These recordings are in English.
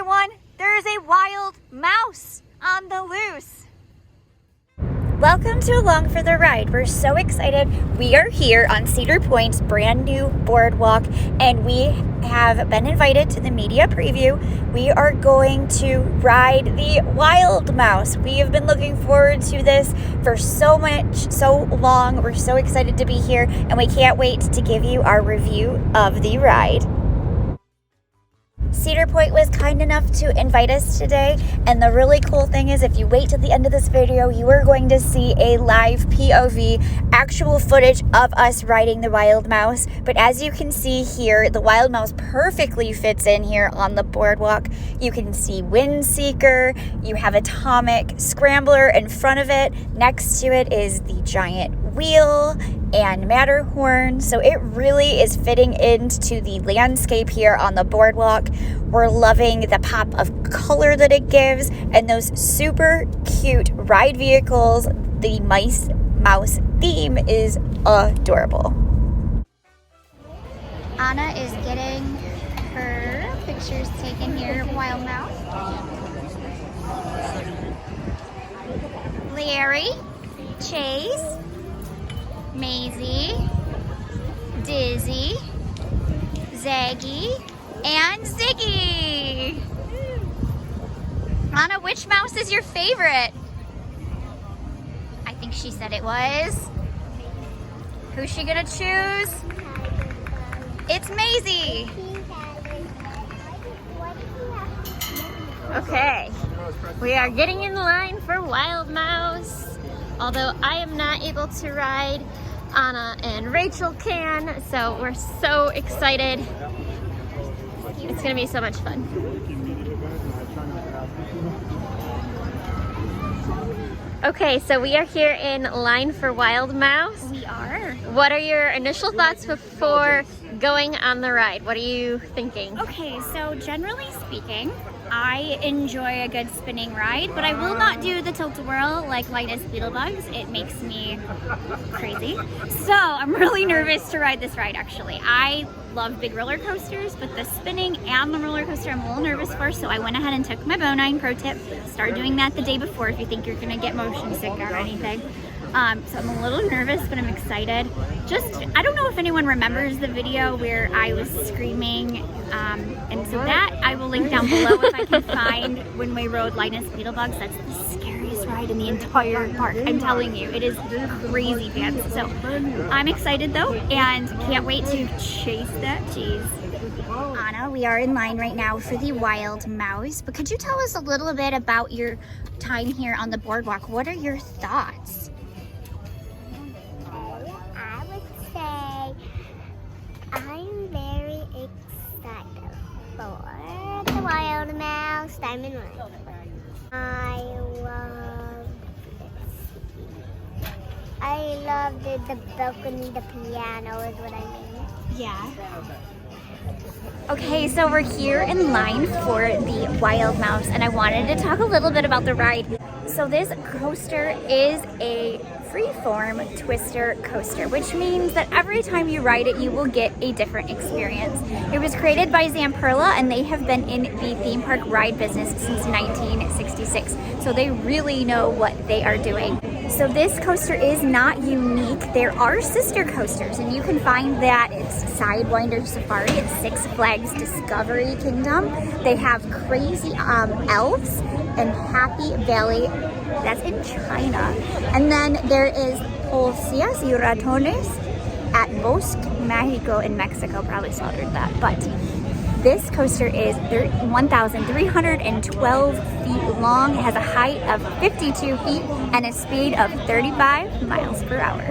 everyone, there is a wild mouse on the loose. Welcome to Along for the Ride. We're so excited. We are here on Cedar Point's brand new boardwalk, and we have been invited to the media preview. We are going to ride the wild mouse. We have been looking forward to this for so long. We're so excited to be here, and we can't wait to give you our review of the ride. Cedar Point was kind enough to invite us today, and the really cool thing is if you wait till the end of this video, you are going to see a live POV, actual footage of us riding the wild mouse. But as you can see here, the wild mouse perfectly fits in here on the boardwalk. You can see Windseeker, you have Atomic Scrambler in front of it, next to it is the giant wheel and Matterhorn, so it really is fitting into the landscape here on the boardwalk. We're loving the pop of color that it gives and those super cute ride vehicles. The mouse theme is adorable. Anna is getting her pictures taken here, wild mouse. Larry, Chase, Maisie, Dizzy, Zaggy, and Ziggy. Anna, which mouse is your favorite? I think she said it was. Who's she gonna choose? It's Maisie. Okay, we are getting in line for wild mouse. Although I am not able to ride, Anna and Rachel can, so we're so excited. It's gonna be so much fun. Okay, so we are here in line for wild mouse. We are. What are your initial thoughts before going on the ride? What are you thinking? Okay, so generally speaking, I enjoy a good spinning ride, but I will not do the tilt-a-whirl like Linus Beetlebugs. It makes me crazy. So I'm really nervous to ride this ride, actually. I love big roller coasters, but the spinning and the roller coaster I'm a little nervous for, so I went ahead and took my Bo9 pro tip. Start doing that the day before if you think you're gonna get motion sick or anything. So I'm a little nervous, but I'm excited. I don't know if anyone remembers the video where I was screaming, and so that I will link down below if I can find when we rode Linus Beetlebugs. That's the scariest ride in the entire park. I'm telling you, it is crazy pants. So I'm excited though, and can't wait to chase that cheese. Anna, we are in line right now for the wild mouse, but could you tell us a little bit about your time here on the boardwalk? What are your thoughts? I'm very excited for the wild mouse diamond ride. I love the balcony, the piano is what I mean. Yeah. Okay, so we're here in line for the wild mouse, and I wanted to talk a little bit about the ride. So this coaster is a Freeform Twister Coaster, which means that every time you ride it, you will get a different experience. It was created by Zamperla, and they have been in the theme park ride business since 1966. So they really know what they are doing. So this coaster is not unique. There are sister coasters, and you can find that it's Sidewinder Safari at Six Flags Discovery Kingdom. They have Crazy Elves and Happy Valley, that's in China. And then there is Policías y Ratones at Bosque Mágico in Mexico. Probably slaughtered that, but this coaster is 1,312 feet long. It has a height of 52 feet and a speed of 35 miles per hour.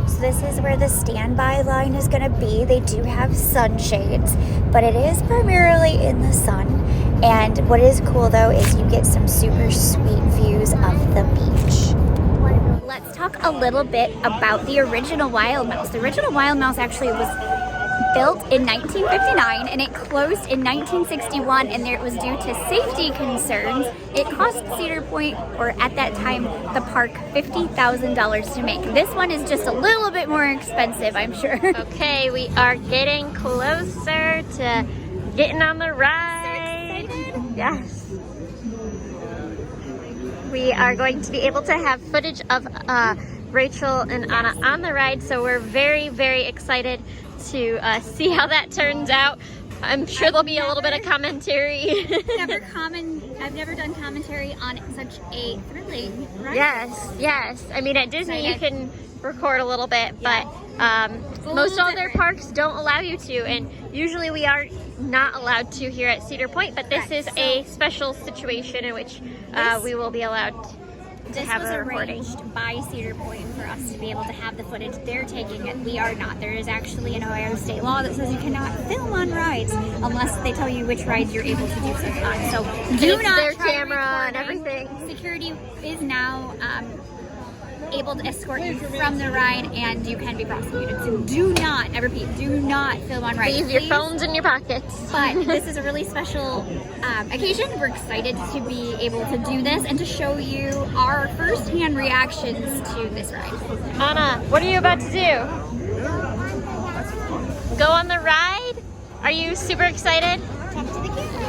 So this is where the standby line is gonna be. They do have sunshades, but it is primarily in the sun. And what is cool though is you get some super sweet views of the beach. Let's talk a little bit about the original wild mouse. The original wild mouse actually was built in 1959 and it closed in 1961, and it was due to safety concerns. It cost Cedar Point, or at that time the park, $50,000 to make. This one is just a little bit more expensive, I'm sure. Okay, we are getting closer to getting on the ride. Yes. We are going to be able to have footage of Rachel and Anna on the ride, so we're very, very excited to see how that turns out. I'm sure there'll be a little bit of commentary. I've never done commentary on such a thrilling ride. Yes. I mean, at Disney you can record a little bit, but most all their parks don't allow you to, and usually we are not allowed to here at Cedar Point, but this is a special situation in which we will be allowed to have a recording. This was arranged by Cedar Point for us to be able to have the footage. They're taking it. We are not. There is actually an Ohio state law that says you cannot film on rides unless they tell you which rides you're able to do so on. So do not their try camera and recording. everything. Security is now able to escort you from the ride, and you can be prosecuted. So do not, I repeat, do not film on rides. Leave your phones in your pockets. But this is a really special occasion. We're excited to be able to do this and to show you our first-hand reactions to this ride. Anna, what are you about to do? Go on the ride? Are you super excited?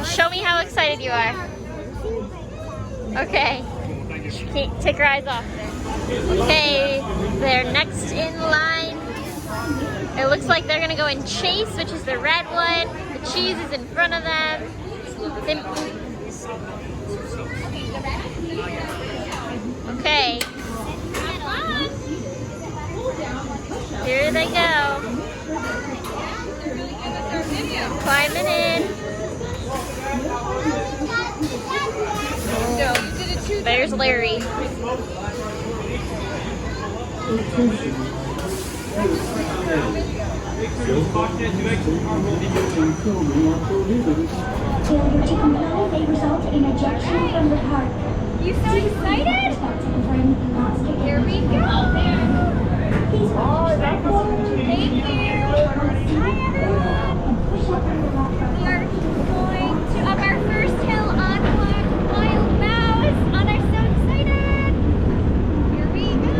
Show me how excited you are. Okay. Can't take your eyes off. Okay, they're next in line. It looks like they're gonna go in Chase, which is the red one. The cheese is in front of them. Okay. Here they go. Climbing in. There's Larry. Failure to comply may result in ejection from the park. You so excited? Here we go. Thank you. Hi everyone. We are going to up our first hill on Wild Mouse. And I'm so excited. Here we go.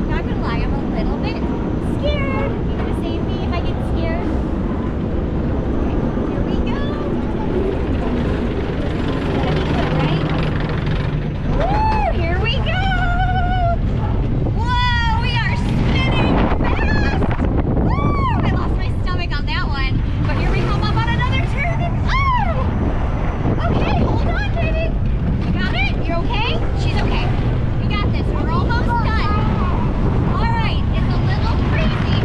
Not gonna lie, I'm a little bit scared. You gonna save me if I get scared? Here we go. Here we go! Whoa, we are spinning fast! Woo! I lost my stomach on that one. But here we come up on another turn and oh! Okay, hold on, baby. You got it? You're okay? She's okay. We got this. We're almost done. Alright, it's a little crazy.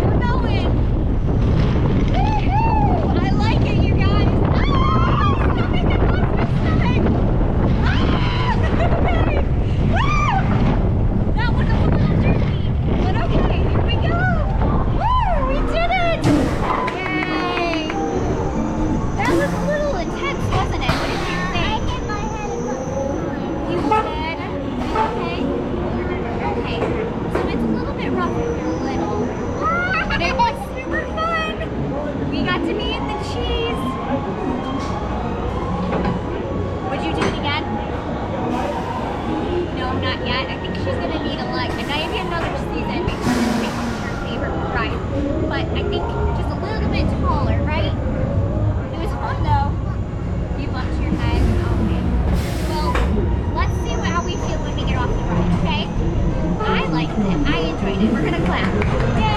We're going. Woohoo! I like it, you guys. Ah! Stomach! I lost my stomach! That was a little jerky, but okay, here we go. Woo, we did it! Yay! That was a little intense, wasn't it? What did you think? I hit my head in the floor. You did? Okay. Okay. So it's a little bit rough if you're little, but it was super fun. We got to be in the cheese. Would you do it again? No, not yet. I think she's gonna need a leg. And maybe another season because this becomes her favorite ride. But I think just a little bit taller, right? It was fun though. You bumped your head. Okay. Well, let's see how we feel when we get off the ride, okay? I liked it. I enjoyed it. We're gonna clap. Yay!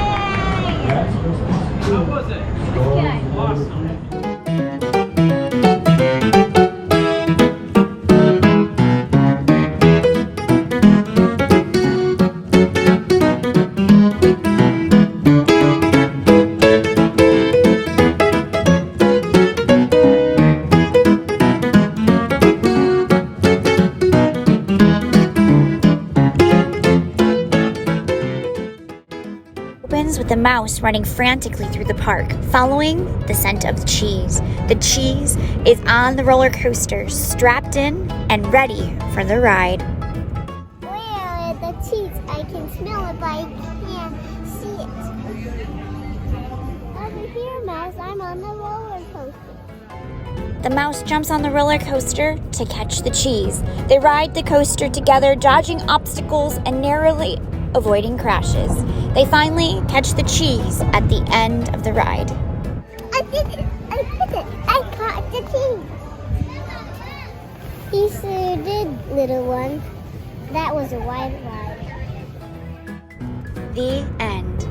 How was it? Good. Awesome. Opens with the mouse running frantically through the park, following the scent of the cheese. The cheese is on the roller coaster, strapped in and ready for the ride. Where is the cheese? I can smell it, but I can't see it. Over here, Mouse, I'm on the roller coaster. The mouse jumps on the roller coaster to catch the cheese. They ride the coaster together, dodging obstacles and narrowly avoiding crashes. They finally catch the cheese at the end of the ride. I I did it. I did it. I caught the cheese. You sure did, little one. That was a wild ride. The end.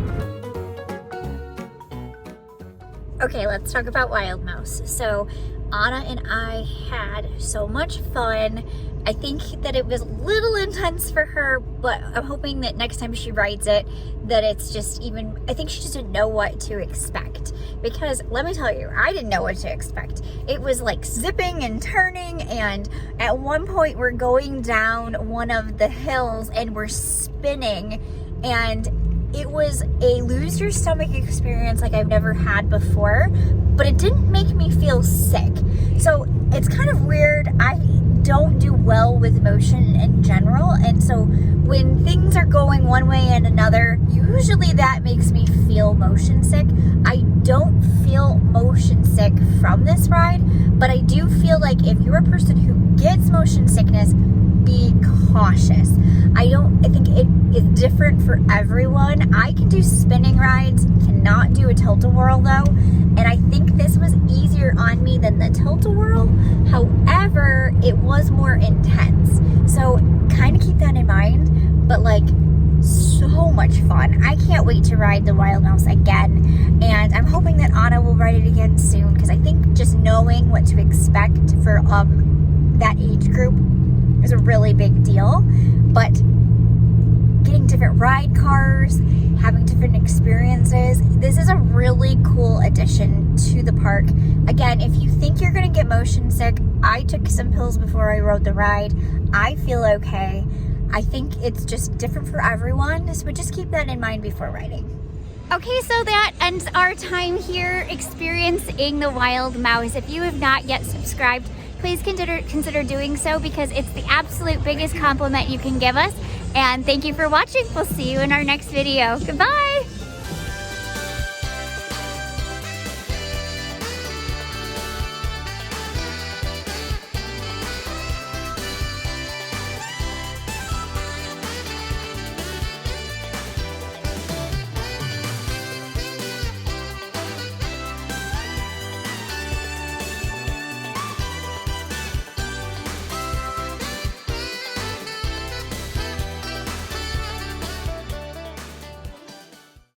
Okay, let's talk about Wild Mouse. So Anna and I had so much fun. I think that it was a little intense for her, but I'm hoping that next time she rides it, that it's just even, I think she just didn't know what to expect. Because let me tell you, I didn't know what to expect. It was like zipping and turning, and at one point we're going down one of the hills and we're spinning, and it was a lose your stomach experience like I've never had before, but it didn't make me feel sick. So it's kind of weird. I don't do well with motion in general, and so when things are going one way and another, usually that makes me feel motion sick. I don't feel motion sick from this ride, but I do feel like if you're a person who gets motion sickness, be cautious. I think it is different for everyone. I can do spinning rides, cannot do a tilt-a-whirl though, and I think this was easier on me than the tilt-a-whirl. However, it was more intense. So kind of keep that in mind, but like so much fun. I can't wait to ride the Wild Mouse again, and I'm hoping that Anna will ride it again soon, because I think just knowing what to expect for that age group is a really big deal. But getting different ride cars, having different experiences, this is a really cool addition to the park. Again, if you think you're gonna get motion sick, I took some pills before I rode the ride. I feel okay. I think it's just different for everyone, so just keep that in mind before riding. Okay, so that ends our time here experiencing the Wild Mouse. If you have not yet subscribed, please consider doing so, because it's the absolute biggest compliment you can give us. And thank you for watching. We'll see you in our next video. Goodbye.